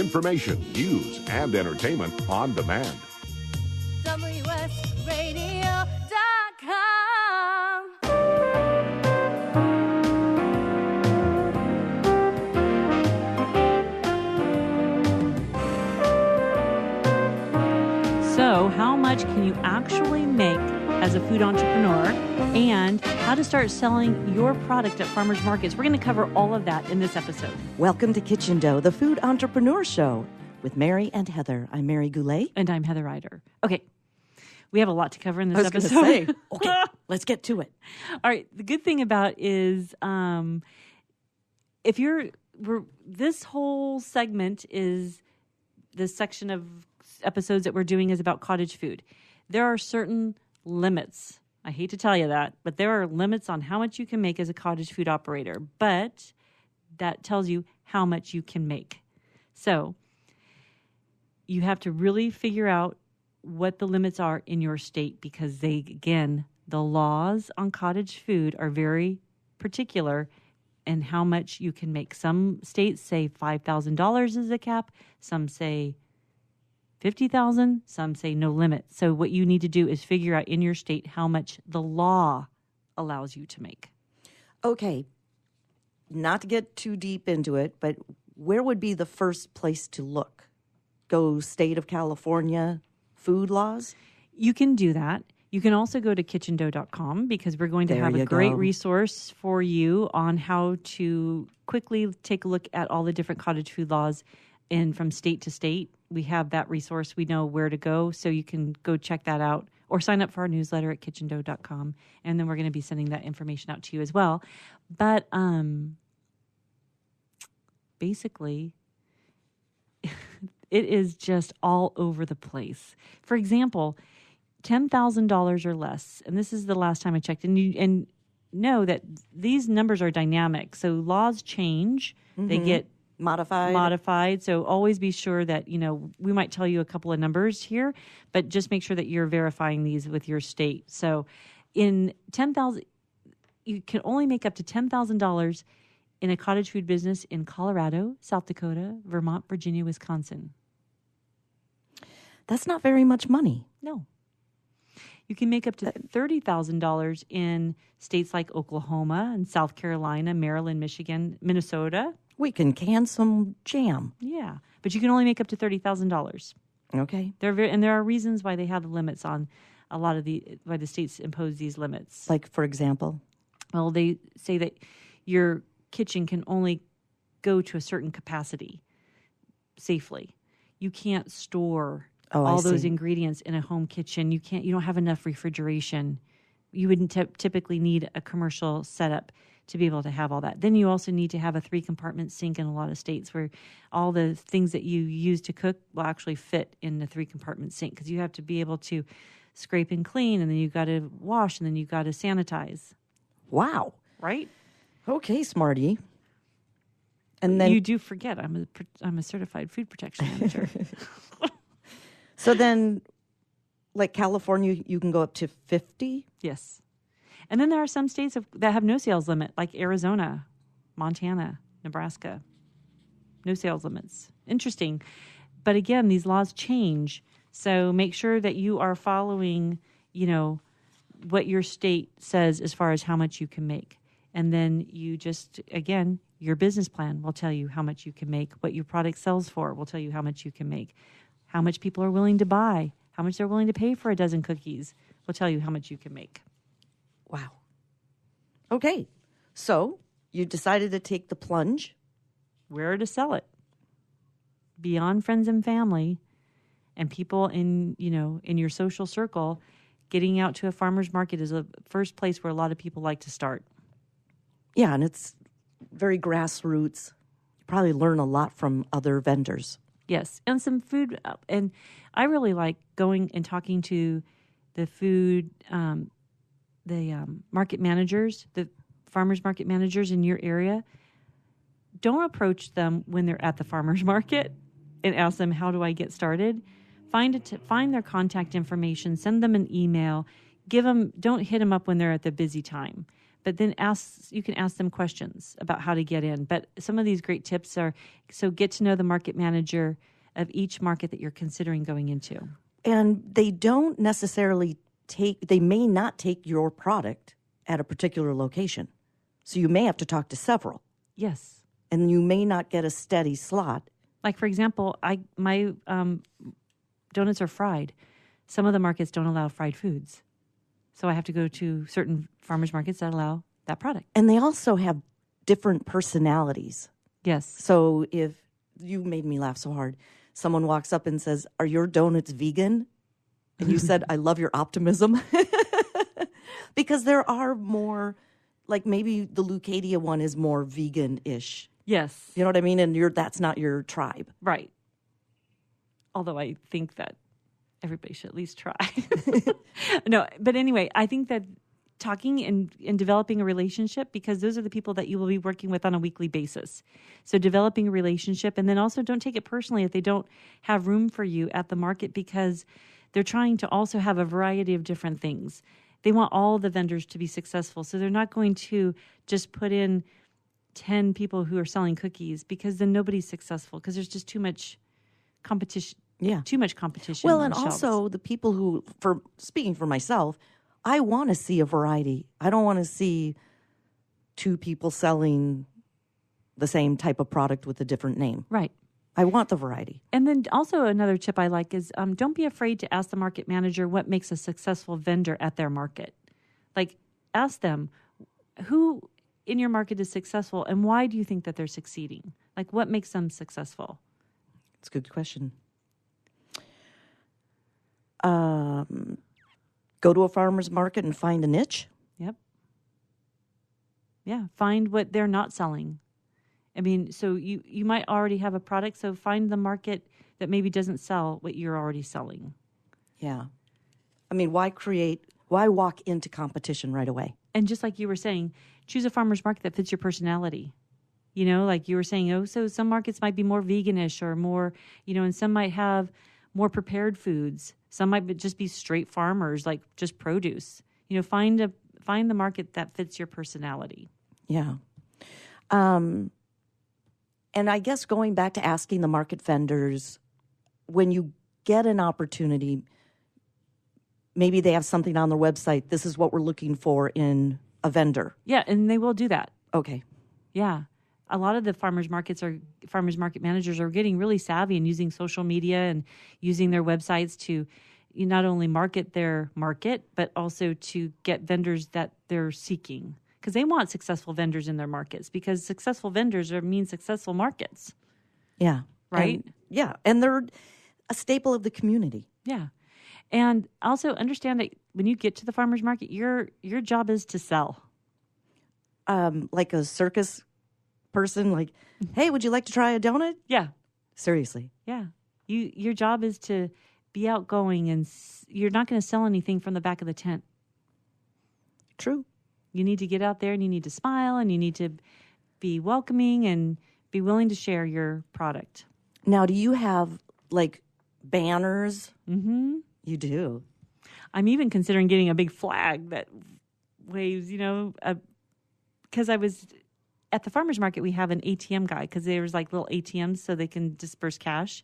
information, news, and entertainment on demand. WSRadio.com. So, how much can you actually make as a food entrepreneur, and how to start selling your product at farmers markets? We're going to cover all of that in this episode. Welcome to Kitchen Dough, the food entrepreneur show with Mary and Heather. I'm Mary Goulet. And I'm Heather Ryder. Okay, we have a lot to cover in this episode. I was going to say, okay, let's get to it. All right, the good thing about is this whole segment is this section of episodes that we're doing is about cottage food. There are certain limits. I hate to tell you that, but there are limits on how much you can make as a cottage food operator, but that tells you how much you can make. So you have to really figure out what the limits are in your state, because the laws on cottage food are very particular in how much you can make. Some states say $5,000 is the cap. Some say $50,000, some say no limit. So what you need to do is figure out in your state how much the law allows you to make. Okay, not to get too deep into it, but where would be the first place to look? Go state of California food laws? You can do that. You can also go to kitchendough.com, because we're going to have a great resource for you on how to quickly take a look at all the different cottage food laws and from state to state. We have that resource. We know where to go, so you can go check that out or sign up for our newsletter at kitchendough.com, and then we're going to be sending that information out to you as well. But basically, it is just all over the place. For example, $10,000 or less, and this is the last time I checked, and know that these numbers are dynamic. So laws change; they get modified. So always be sure that, we might tell you a couple of numbers here, but just make sure that you're verifying these with your state. So in $10,000, you can only make up to $10,000 in a cottage food business in Colorado, South Dakota, Vermont, Virginia, Wisconsin. That's not very much money. No. You can make up to $30,000 in states like Oklahoma and South Carolina, Maryland, Michigan, Minnesota. We can can some jam. Yeah, but you can only make up to $30,000. Okay. And there are reasons why they have limits on a lot of why the states impose these limits. Like, for example? Well, they say that your kitchen can only go to a certain capacity safely. You can't store all those ingredients in a home kitchen. You don't have enough refrigeration. You wouldn't typically need a commercial setup to be able to have all that. Then you also need to have a 3-compartment sink in a lot of states, where all the things that you use to cook will actually fit in the 3-compartment sink, because you have to be able to scrape and clean, and then you've got to wash, and then you've got to sanitize. Wow. Right? Okay, smarty. And then you do forget I'm a certified food protection manager. So then, like California, you can go up to 50? Yes. And then there are some states that have no sales limit, like Arizona, Montana, Nebraska. No sales limits. Interesting. But again, these laws change. So make sure that you are following, what your state says as far as how much you can make. And then you just, again, your business plan will tell you how much you can make. What your product sells for will tell you how much you can make. How much people are willing to buy, how much they're willing to pay for a dozen cookies will tell you how much you can make. Wow. Okay. So you decided to take the plunge. Where to sell it? Beyond friends and family and people in your social circle, getting out to a farmer's market is a first place where a lot of people like to start. Yeah, and it's very grassroots. You probably learn a lot from other vendors. Yes, and some food. And I really like going and talking to the food, market managers, the farmers market managers in your area. Don't approach them when they're at the farmer's market and ask them, how do I get started? Find their contact information, send them an email, don't hit them up when they're at the busy time, But then you can ask them questions about how to get in. But some of these great tips are, so get to know the market manager of each market that you're considering going into. And they don't necessarily they may not take your product at a particular location. So you may have to talk to several. Yes. And you may not get a steady slot. Like, for example, my donuts are fried. Some of the markets don't allow fried foods. So I have to go to certain farmers markets that allow that product. And they also have different personalities. Yes. So if you made me laugh so hard, someone walks up and says, "Are your donuts vegan?" And you said, "I love your optimism." Because there are more, like maybe the Leucadia one is more vegan-ish. Yes. You know what I mean? And that's not your tribe. Right. Although I think that everybody should at least try. No, but anyway, I think that talking and developing a relationship, because those are the people that you will be working with on a weekly basis. So developing a relationship, and then also don't take it personally if they don't have room for you at the market, because they're trying to also have a variety of different things. They want all the vendors to be successful. So they're not going to just put in 10 people who are selling cookies, because then nobody's successful, because there's just too much competition. Yeah. Too much competition. Well, on and shelves. also the people who, speaking for myself, I want to see a variety. I don't want to see two people selling the same type of product with a different name. Right. I want the variety. And then also another tip I like is don't be afraid to ask the market manager what makes a successful vendor at their market. Like, ask them, who in your market is successful and why do you think that they're succeeding? Like, what makes them successful? It's a good question. Go to a farmer's market and find a niche. Yep. Yeah, find what they're not selling. I mean, so you might already have a product, so find the market that maybe doesn't sell what you're already selling. Yeah. I mean, why walk into competition right away? And just like you were saying, choose a farmer's market that fits your personality. You know, like you were saying, so some markets might be more veganish or more, and some might have more prepared foods. Some might just be straight farmers, like just produce. Find the market that fits your personality. Yeah. And I guess going back to asking the market vendors, when you get an opportunity, maybe they have something on their website. This is what we're looking for in a vendor. Yeah, and they will do that. Okay. Yeah. A lot of the farmers market managers are getting really savvy and using social media and using their websites to not only market their market, but also to get vendors that they're seeking. Because they want successful vendors in their markets, because successful vendors mean successful markets. Yeah. Right? And they're a staple of the community. Yeah. And also understand that when you get to the farmer's market, your job is to sell. Like a circus person, like, hey, would you like to try a donut? Yeah. Seriously. Yeah. Your job is to be outgoing, and you're not going to sell anything from the back of the tent. True. You need to get out there and you need to smile and you need to be welcoming and be willing to share your product. Now, do you have like banners? Mm-hmm. You do. I'm even considering getting a big flag that waves, because I was at the farmer's market, we have an ATM guy, because there's like little ATMs so they can disperse cash.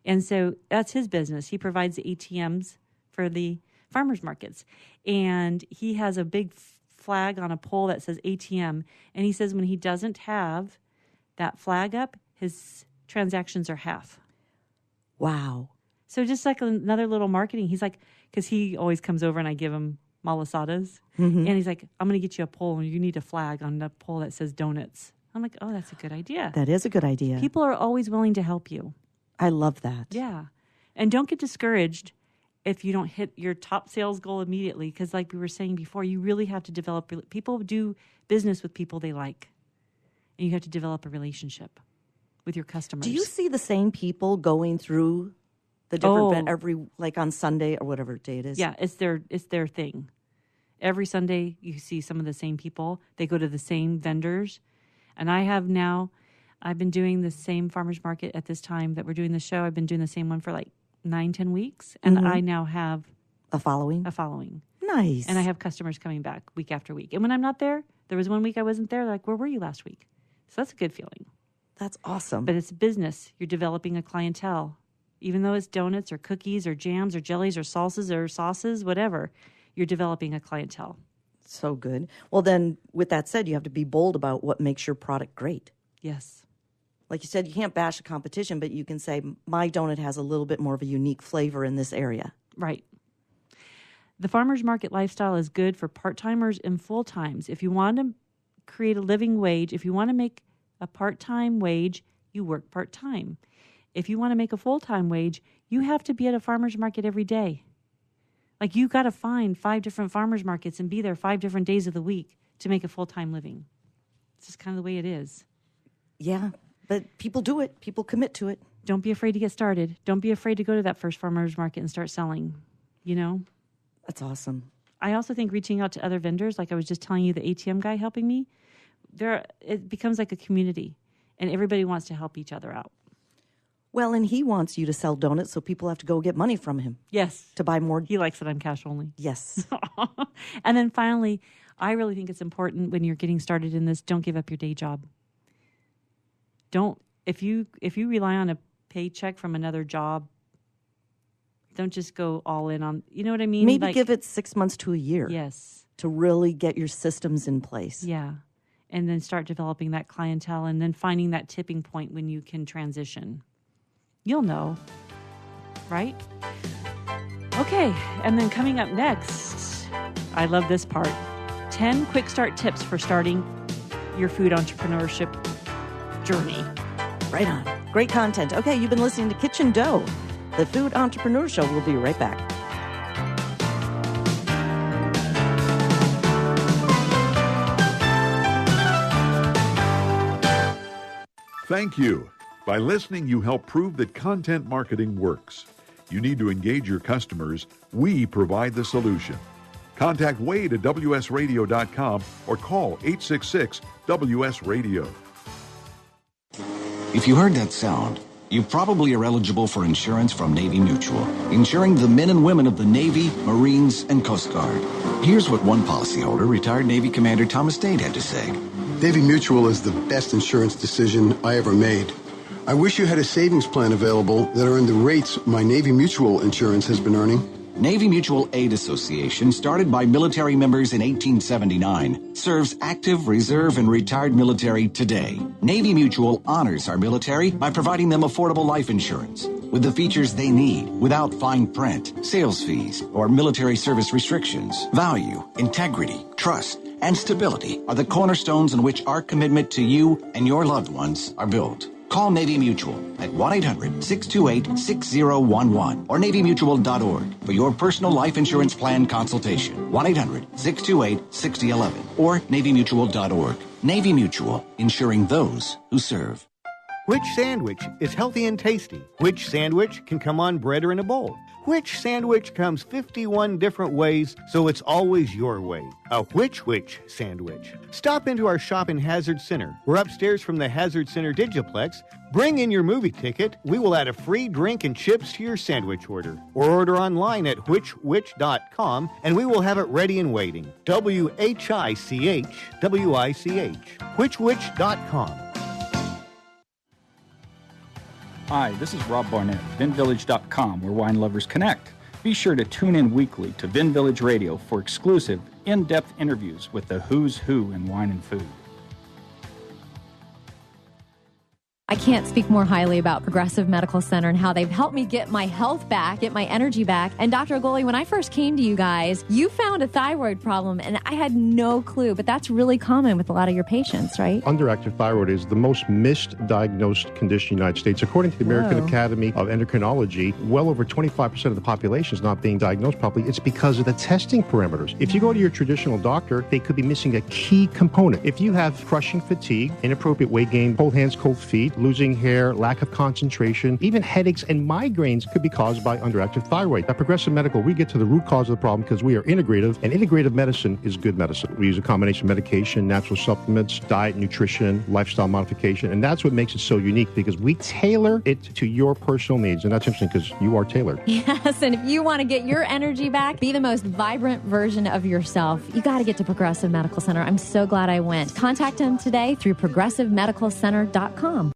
And so that's his business. He provides the ATMs for the farmer's markets. And he has a big flag on a pole that says ATM. And he says when he doesn't have that flag up, his transactions are half. Wow. So just like another little marketing, he's like, because he always comes over and I give him malasadas. Mm-hmm. And he's like, I'm going to get you a pole and you need a flag on the pole that says donuts. I'm like, oh, that's a good idea. That is a good idea. People are always willing to help you. I love that. Yeah. And don't get discouraged if you don't hit your top sales goal immediately, because like we were saying before, you really have to develop, people do business with people they like. And you have to develop a relationship with your customers. Do you see the same people going through the different every, like on Sunday or whatever day it is? Yeah, it's their thing. Every Sunday you see some of the same people. They go to the same vendors. And I've been doing the same farmer's market at this time that we're doing the show. I've been doing the same one for like 9-10 weeks. And I now have a following. a following. Nice. And I have customers coming back week after week. And when I'm not there, There was one week I wasn't there. They're like, where were you last week? So that's a good feeling. That's awesome. But it's business. You're developing a clientele. Even though it's donuts or cookies or jams or jellies or salsas or sauces, whatever, you're developing a clientele. So good. Well, then, with that said, you have to be bold about what makes your product great. Yes. Like you said, you can't bash a competition, but you can say, my donut has a little bit more of a unique flavor in this area. Right. The farmer's market lifestyle is good for part-timers and full-times. If you want to create a living wage, if you want to make a part-time wage, you work part-time. If you want to make a full-time wage, you have to be at a farmer's market every day. Like, you got to find 5 different farmers markets and be there 5 different days of the week to make a full-time living. It's just kind of the way it is. Yeah, but people do it. People commit to it. Don't be afraid to get started. Don't be afraid to go to that first farmer's market and start selling, you know? That's awesome. I also think reaching out to other vendors, like I was just telling you, the ATM guy helping me, it becomes like a community, and everybody wants to help each other out. Well, and he wants you to sell donuts, so people have to go get money from him. Yes. To buy more. He likes that I'm cash only. Yes. And then finally, I really think it's important when you're getting started in this, don't give up your day job. If you rely on a paycheck from another job, don't just go all in on, you know what I mean? Maybe give it 6 months to a year. Yes. To really get your systems in place. Yeah. And then start developing that clientele and then finding that tipping point when you can transition. You'll know, right? Okay, and then coming up next, I love this part. 10 quick start tips for starting your food entrepreneurship journey. Right on. Great content. Okay, you've been listening to Kitchen Dough, the Food Entrepreneur Show. We'll be right back. Thank you. By listening, you help prove that content marketing works. You need to engage your customers. We provide the solution. Contact Wade at WSRadio.com or call 866-WS-RADIO. If you heard that sound, you probably are eligible for insurance from Navy Mutual, insuring the men and women of the Navy, Marines, and Coast Guard. Here's what one policyholder, retired Navy Commander Thomas Dade, had to say. Navy Mutual is the best insurance decision I ever made. I wish you had a savings plan available that earned the rates my Navy Mutual insurance has been earning. Navy Mutual Aid Association, started by military members in 1879, serves active, reserve, and retired military today. Navy Mutual honors our military by providing them affordable life insurance with the features they need without fine print, sales fees, or military service restrictions. Value, integrity, trust, and stability are the cornerstones on which our commitment to you and your loved ones are built. Call Navy Mutual at 1-800-628-6011 or NavyMutual.org for your personal life insurance plan consultation. 1-800-628-6011 or NavyMutual.org. Navy Mutual, insuring those who serve. Which sandwich is healthy and tasty? Which sandwich can come on bread or in a bowl? Which sandwich comes 51 different ways, so it's always your way? A which sandwich. Stop into our shop in Hazard Center. We're upstairs from the Hazard Center Digiplex. Bring in your movie ticket. We will add a free drink and chips to your sandwich order. Or order online at whichwich.com, and we will have it ready and waiting. WHICH, whichwich.com. Hi, this is Rob Barnett, VinVillage.com, where wine lovers connect. Be sure to tune in weekly to Vin Village Radio for exclusive, in-depth interviews with the who's who in wine and food. I can't speak more highly about Progressive Medical Center and how they've helped me get my health back, get my energy back. And Dr. Agoli, when I first came to you guys, you found a thyroid problem, and I had no clue. But that's really common with a lot of your patients, right? Underactive thyroid is the most misdiagnosed condition in the United States. According to the American Academy of Endocrinology, well over 25% of the population is not being diagnosed properly. It's because of the testing parameters. If you go to your traditional doctor, they could be missing a key component. If you have crushing fatigue, inappropriate weight gain, cold hands, cold feet, losing hair, lack of concentration, even headaches and migraines could be caused by underactive thyroid. At Progressive Medical, we get to the root cause of the problem because we are integrative, and integrative medicine is good medicine. We use a combination of medication, natural supplements, diet, nutrition, lifestyle modification, and that's what makes it so unique because we tailor it to your personal needs, and that's interesting because you are tailored. Yes, and if you want to get your energy back, be the most vibrant version of yourself, you got to get to Progressive Medical Center. I'm so glad I went. Contact them today through progressivemedicalcenter.com.